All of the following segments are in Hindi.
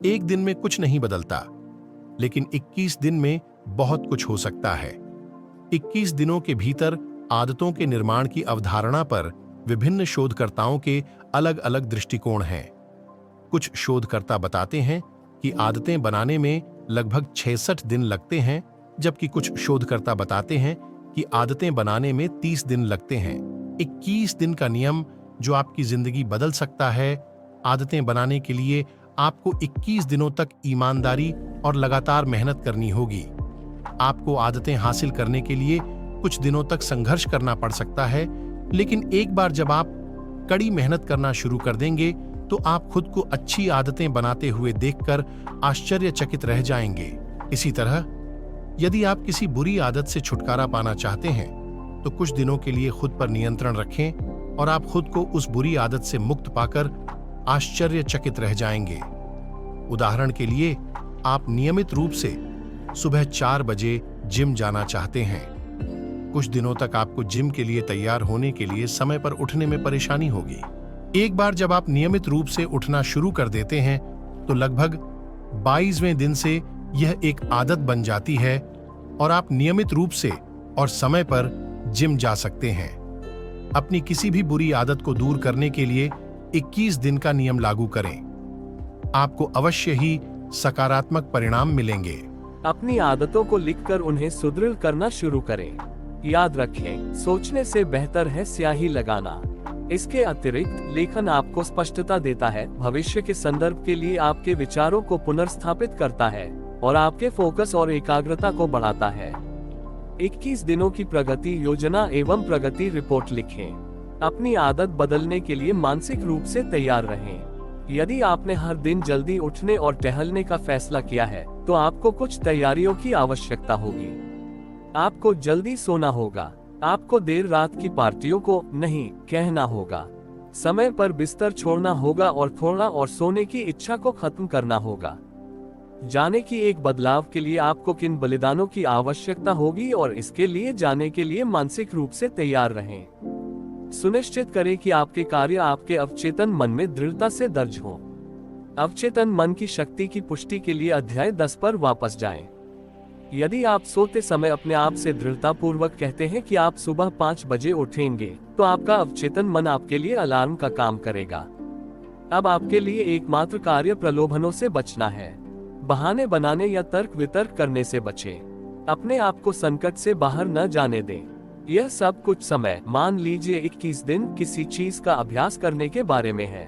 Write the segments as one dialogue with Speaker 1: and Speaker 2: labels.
Speaker 1: एक दिन में कुछ नहीं बदलता, लेकिन 21 दिन में बहुत कुछ हो सकता है। 21 दिनों के भीतर आदतों के निर्माण की अवधारणा पर विभिन्न शोधकर्ताओं के अलग अलग दृष्टिकोण हैं। कुछ शोधकर्ता बताते हैं कि आदतें बनाने में लगभग 66 दिन लगते हैं, जबकि कुछ शोधकर्ता बताते हैं कि आदतें बनाने में 30 दिन लगते हैं। 21 दिन का नियम जो आपकी जिंदगी बदल सकता है। आदतें बनाने के लिए आपको 21 दिनों तक ईमानदारी और लगातार मेहनत करनी होगी। आपको आदतें हासिल करने के लिए कुछ दिनों तक संघर्ष करना पड़ सकता है, लेकिन एक बार जब आप कड़ी मेहनत करना शुरू कर देंगे तो आप खुद को अच्छी आदतें बनाते हुए देखकर आश्चर्यचकित रह जाएंगे। इसी तरह यदि आप किसी बुरी आदत से छुटकारा पाना चाहते हैं तो कुछ दिनों के लिए खुद पर नियंत्रण रखें और आप खुद को उस बुरी आदत से मुक्त पाकर आश्चर्यचकित रह जाएंगे। उदाहरण के लिए, आप नियमित रूप से सुबह 4 बजे जिम जाना चाहते हैं। कुछ दिनों तक आपको जिम के लिए तैयार होने के लिए समय पर उठने में परेशानी होगी। एक बार जब आप नियमित रूप से उठना शुरू कर देते हैं तो लगभग 22वें दिन से यह एक आदत बन जाती है और आप नियमित रूप से और समय पर जिम जा सकते हैं। अपनी किसी भी बुरी आदत को दूर करने के लिए 21 दिन का नियम लागू करें। आपको अवश्य ही सकारात्मक परिणाम मिलेंगे।
Speaker 2: अपनी आदतों को लिखकर उन्हें सुदृढ़ करना शुरू करें। याद रखें, सोचने से बेहतर है स्याही लगाना। इसके अतिरिक्त लेखन आपको स्पष्टता देता है, भविष्य के संदर्भ के लिए आपके विचारों को पुनर्स्थापित करता है और आपके फोकस और एकाग्रता को बढ़ाता है। 21 दिनों की प्रगति योजना एवं प्रगति रिपोर्ट लिखें। अपनी आदत बदलने के लिए मानसिक रूप से तैयार रहें। यदि आपने हर दिन जल्दी उठने और टहलने का फैसला किया है तो आपको कुछ तैयारियों की आवश्यकता होगी। आपको जल्दी सोना होगा। आपको देर रात की पार्टियों को नहीं कहना होगा। समय पर बिस्तर छोड़ना होगा और थोड़ा और सोने की इच्छा को खत्म करना होगा। जाने की एक बदलाव के लिए आपको किन बलिदानों की आवश्यकता होगी और इसके लिए जाने के लिए मानसिक रूप से तैयार रहें। सुनिश्चित करें कि आपके कार्य आपके अवचेतन मन में दृढ़ता से दर्ज हों। अवचेतन मन की शक्ति की पुष्टि के लिए अध्याय 10 पर वापस जाएं। यदि आप सोते समय अपने आप से दृढ़ता पूर्वक कहते हैं कि आप सुबह 5 बजे उठेंगे, तो आपका अवचेतन मन आपके लिए अलार्म का काम करेगा। अब आपके लिए एकमात्र कार्य प्रलोभनों से बचना है। बहाने बनाने या तर्क वितर्क करने से बचें। अपने आप को संकट से बाहर न जाने दें। यह सब कुछ समय, मान लीजिए 21 दिन, किसी चीज का अभ्यास करने के बारे में है।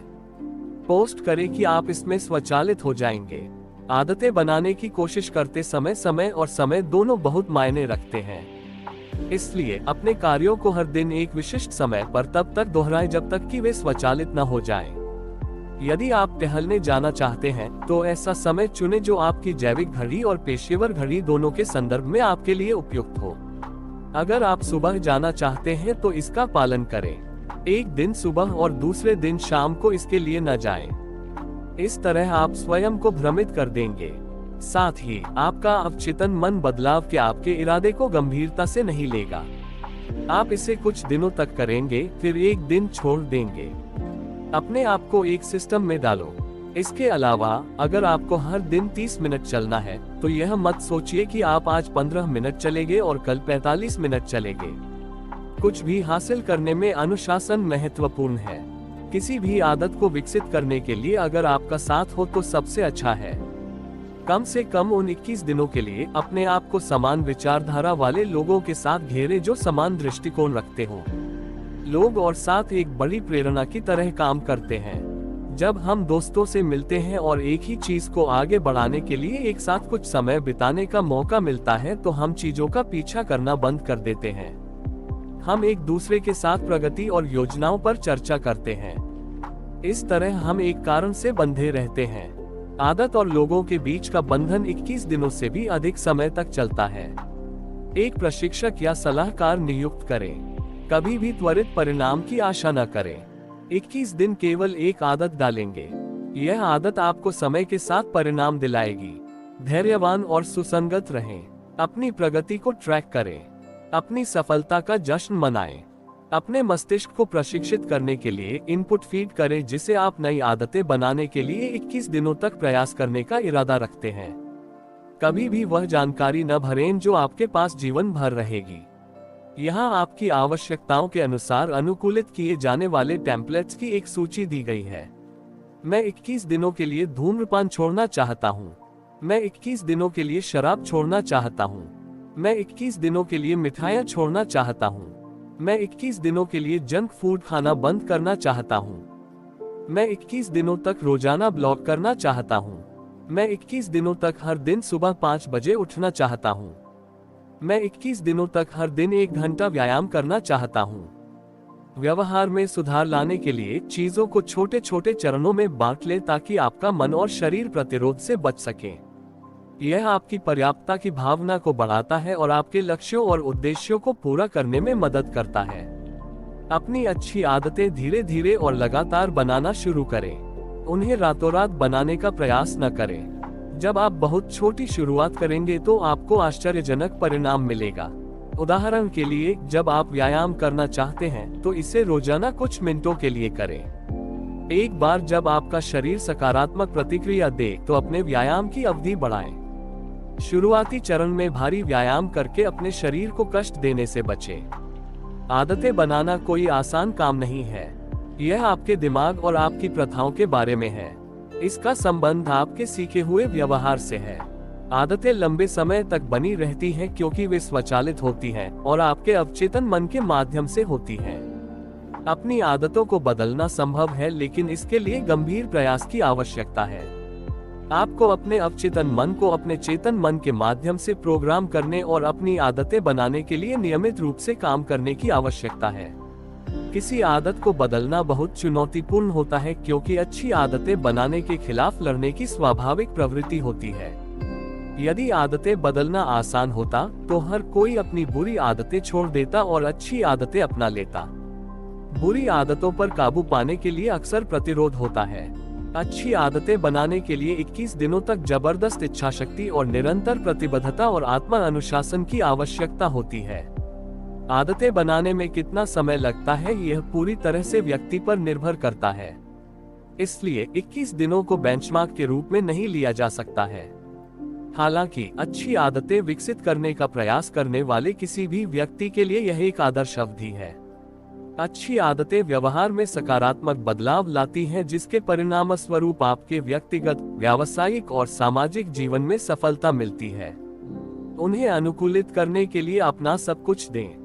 Speaker 2: पोस्ट करें कि आप इसमें स्वचालित हो जाएंगे। आदतें बनाने की कोशिश करते समय समय और समय दोनों बहुत मायने रखते हैं। इसलिए अपने कार्यों को हर दिन एक विशिष्ट समय पर तब तक दोहराएं जब तक कि वे स्वचालित न हो जाएं। यदि आप टहलने जाना चाहते हैं तो ऐसा समय चुनें जो आपकी जैविक घड़ी और पेशेवर घड़ी दोनों के संदर्भ में आपके लिए उपयुक्त हो। अगर आप सुबह जाना चाहते हैं तो इसका पालन करें। एक दिन सुबह और दूसरे दिन शाम को इसके लिए न जाएं। इस तरह आप स्वयं को भ्रमित कर देंगे। साथ ही आपका अवचेतन मन बदलाव के आपके इरादे को गंभीरता से नहीं लेगा। आप इसे कुछ दिनों तक करेंगे, फिर एक दिन छोड़ देंगे। अपने आप को एक सिस्टम में डालो। इसके अलावा अगर आपको हर दिन 30 मिनट चलना है तो यह मत सोचिए कि आप आज 15 मिनट चलेंगे और कल 45 मिनट चलेंगे। कुछ भी हासिल करने में अनुशासन महत्वपूर्ण है। किसी भी आदत को विकसित करने के लिए अगर आपका साथ हो तो सबसे अच्छा है। कम से कम उन 21 दिनों के लिए अपने आप को समान विचारधारा वाले लोगों के साथ घेरे जो समान दृष्टिकोण रखते हों। लोग और साथ एक बड़ी प्रेरणा की तरह काम करते हैं। जब हम दोस्तों से मिलते हैं और एक ही चीज को आगे बढ़ाने के लिए एक साथ कुछ समय बिताने का मौका मिलता है तो हम चीजों का पीछा करना बंद कर देते हैं। हम एक दूसरे के साथ प्रगति और योजनाओं पर चर्चा करते हैं। इस तरह हम एक कारण से बंधे रहते हैं। आदत और लोगों के बीच का बंधन 21 दिनों से भी अधिक समय तक चलता है। एक प्रशिक्षक या सलाहकार नियुक्त करें। कभी भी त्वरित परिणाम की आशा न करें। 21 दिन केवल एक आदत डालेंगे। यह आदत आपको समय के साथ परिणाम दिलाएगी। धैर्यवान और सुसंगत रहें। अपनी प्रगति को ट्रैक करें। अपनी सफलता का जश्न मनाएं। अपने मस्तिष्क को प्रशिक्षित करने के लिए इनपुट फीड करें, जिसे आप नई आदतें बनाने के लिए 21 दिनों तक प्रयास करने का इरादा रखते हैं। कभी भी वह जानकारी न भरें जो आपके पास जीवन भर रहेगी। यहाँ आपकी आवश्यकताओं के अनुसार अनुकूलित किए जाने वाले टेम्पलेट्स की एक सूची दी गई है। मैं 21 दिनों के लिए धूम्रपान छोड़ना चाहता हूँ। मैं 21 दिनों के लिए शराब छोड़ना चाहता हूँ। मैं 21 दिनों के लिए मिठाइयाँ छोड़ना चाहता हूँ। मैं 21 दिनों के लिए जंक फूड खाना बंद करना चाहता हूँ। मैं 21 दिनों तक रोजाना ब्लॉग करना चाहता हूँ। मैं 21 दिनों तक हर दिन सुबह 5 बजे उठना चाहता हूँ। मैं 21 दिनों तक हर दिन 1 घंटा व्यायाम करना चाहता हूँ। व्यवहार में सुधार लाने के लिए चीजों को छोटे छोटे चरणों में बांट लें ताकि आपका मन और शरीर प्रतिरोध से बच सके। यह आपकी पर्याप्तता की भावना को बढ़ाता है और आपके लक्ष्यों और उद्देश्यों को पूरा करने में मदद करता है। अपनी अच्छी आदतें धीरे धीरे और लगातार बनाना शुरू करें। उन्हें रातों रात बनाने का प्रयास न करें। जब आप बहुत छोटी शुरुआत करेंगे तो आपको आश्चर्यजनक परिणाम मिलेगा। उदाहरण के लिए, जब आप व्यायाम करना चाहते हैं तो इसे रोजाना कुछ मिनटों के लिए करें। एक बार जब आपका शरीर सकारात्मक प्रतिक्रिया दे तो अपने व्यायाम की अवधि बढ़ाएं। शुरुआती चरण में भारी व्यायाम करके अपने शरीर को कष्ट देने से बचें। आदतें बनाना कोई आसान काम नहीं है। यह आपके दिमाग और आपकी प्रथाओं के बारे में है। इसका संबंध आपके सीखे हुए व्यवहार से है। आदतें लंबे समय तक बनी रहती हैं क्योंकि वे स्वचालित होती हैं और आपके अवचेतन मन के माध्यम से होती हैं। अपनी आदतों को बदलना संभव है, लेकिन इसके लिए गंभीर प्रयास की आवश्यकता है। आपको अपने अवचेतन मन को अपने चेतन मन के माध्यम से प्रोग्राम करने और अपनी आदतें बनाने के लिए नियमित रूप से काम करने की आवश्यकता है। किसी आदत को बदलना बहुत चुनौतीपूर्ण होता है क्योंकि अच्छी आदतें बनाने के खिलाफ लड़ने की स्वाभाविक प्रवृत्ति होती है। यदि आदतें बदलना आसान होता तो हर कोई अपनी बुरी आदतें छोड़ देता और अच्छी आदतें अपना लेता। बुरी आदतों पर काबू पाने के लिए अक्सर प्रतिरोध होता है। अच्छी आदतें बनाने के लिए 21 दिनों तक जबरदस्त इच्छाशक्ति और निरंतर प्रतिबद्धता और आत्म अनुशासन की आवश्यकता होती है। आदतें बनाने में कितना समय लगता है यह पूरी तरह से व्यक्ति पर निर्भर करता है। इसलिए 21 दिनों को बेंचमार्क के रूप में नहीं लिया जा सकता है। हालांकि अच्छी आदतें विकसित करने का प्रयास करने वाले किसी भी व्यक्ति के लिए यह एक आदर्श अवधि है। अच्छी आदतें व्यवहार में सकारात्मक बदलाव लाती हैं, जिसके परिणामस्वरूप आपके व्यक्तिगत, व्यावसायिक और सामाजिक जीवन में सफलता मिलती है। उन्हें अनुकूलित करने के लिए अपना सब कुछ दें।